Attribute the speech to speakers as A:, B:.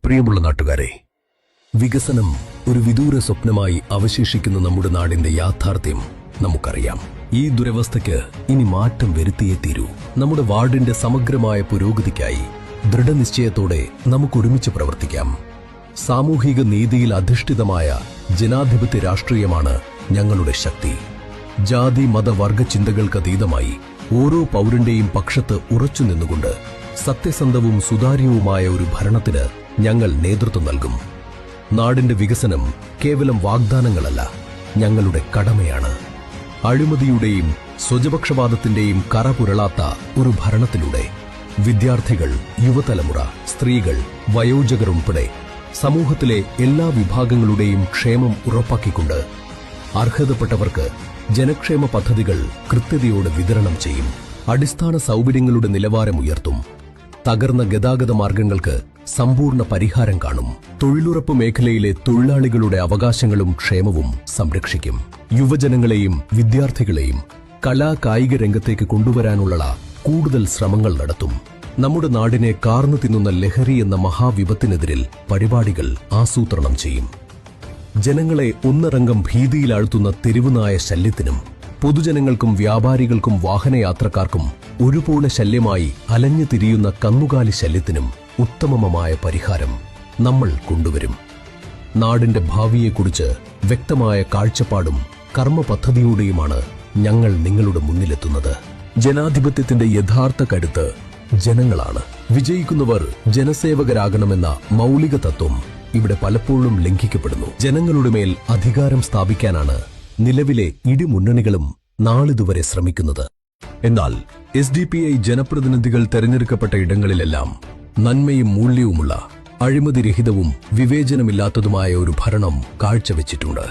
A: പ്രിയമുള്ള നാട്ടുകാരെ, വികസനം ഒരു വിദൂര സ്വപ്നമായി അവശേഷിക്കുന്ന നമ്മുടെ നാടിന്റെ യാഥാർത്ഥ്യം നമുക്കറിയാം. ഈ ദുരവസ്ഥയ്ക്ക് ഇനി മാറ്റം വരുത്തിയേ തീരൂ. നമ്മുടെ വാർഡിന്റെ സമഗ്രമായ പുരോഗതിക്കായി ദൃഢനിശ്ചയത്തോടെ നമുക്കൊരുമിച്ച് പ്രവർത്തിക്കാം. സാമൂഹിക നീതിയിൽ അധിഷ്ഠിതമായ ജനാധിപത്യ രാഷ്ട്രീയമാണ് ഞങ്ങളുടെ ശക്തി. ജാതി മത വർഗ ചിന്തകൾക്കതീതമായി ഓരോ പൗരന്റെയും പക്ഷത്ത് ഉറച്ചു നിന്നുകൊണ്ട് സത്യസന്ധവും സുതാര്യവുമായ ഒരു ഭരണത്തിന് ഞങ്ങൾ നേതൃത്വം നൽകും. നാടിന്റെ വികസനം കേവലം വാഗ്ദാനങ്ങളല്ല, ഞങ്ങളുടെ കടമയാണ്. അഴിമതിയുടെയും സ്വജപക്ഷപാതത്തിന്റെയും കറപുരളാത്ത ഒരു ഭരണത്തിലൂടെ വിദ്യാർത്ഥികൾ, യുവതലമുറ, സ്ത്രീകൾ, വയോജകർ ഉൾപ്പെടെ സമൂഹത്തിലെ എല്ലാ വിഭാഗങ്ങളുടെയും ക്ഷേമം ഉറപ്പാക്കിക്കൊണ്ട് അർഹതപ്പെട്ടവർക്ക് ജനക്ഷേമ പദ്ധതികൾ കൃത്യതയോടെ വിതരണം ചെയ്യും. അടിസ്ഥാന സൗകര്യങ്ങളുടെ നിലവാരം ഉയർത്തും. തകർന്ന ഗതാഗത മാർഗങ്ങൾക്ക് സമ്പൂർണ്ണ പരിഹാരം കാണും. തൊഴിലുറപ്പ് മേഖലയിലെ തൊഴിലാളികളുടെ അവകാശങ്ങളും ക്ഷേമവും സംരക്ഷിക്കും. യുവജനങ്ങളെയും വിദ്യാർത്ഥികളെയും കലാ കായിക രംഗത്തേക്ക് കൊണ്ടുവരാനുള്ള കൂടുതൽ ശ്രമങ്ങൾ നടത്തും. നമ്മുടെ നാടിനെ കാർന്നു തിന്നുന്ന ലഹരി എന്ന മഹാവിപത്തിനെതിരിൽ പരിപാടികൾ ആസൂത്രണം ചെയ്യും. ജനങ്ങളെ ഒന്നടങ്കം ഭീതിയിലാഴ്ത്തുന്ന തെരുവുനായ ശല്യത്തിനും പൊതുജനങ്ങൾക്കും വ്യാപാരികൾക്കും വാഹനയാത്രക്കാർക്കും ഒരുപോലെ ശല്യമായി അലഞ്ഞു തിരിയുന്ന കന്നുകാലി ശല്യത്തിനും ഉത്തമമായ പരിഹാരം നമ്മൾ കൊണ്ടുവരും. നാടിന്റെ ഭാവിയെക്കുറിച്ച് വ്യക്തമായ കാഴ്ചപ്പാടും കർമ്മ പദ്ധതിയോടെയുമാണ് ഞങ്ങൾ നിങ്ങളുടെ മുന്നിലെത്തുന്നത്. ജനാധിപത്യത്തിന്റെ യഥാർത്ഥ കരുത്ത് ജനങ്ങളാണ്. വിജയിക്കുന്നവർ ജനസേവകരാകണമെന്ന മൗലിക തത്വം ഇവിടെ പലപ്പോഴും ലംഘിക്കപ്പെടുന്നു. ജനങ്ങളുടെ മേൽ അധികാരം സ്ഥാപിക്കാനാണ് നിലവിലെ ഇടിമുന്നണികളും നാളിതുവരെ ശ്രമിക്കുന്നത്. എന്നാൽ SDPI ജനപ്രതിനിധികൾ തെരഞ്ഞെടുക്കപ്പെട്ട ഇടങ്ങളിലെല്ലാം നന്മയും മൂല്യവുമുള്ള, അഴിമതിരഹിതവും വിവേചനമില്ലാത്തതുമായ ഒരു ഭരണം കാഴ്ചവെച്ചിട്ടുണ്ട്.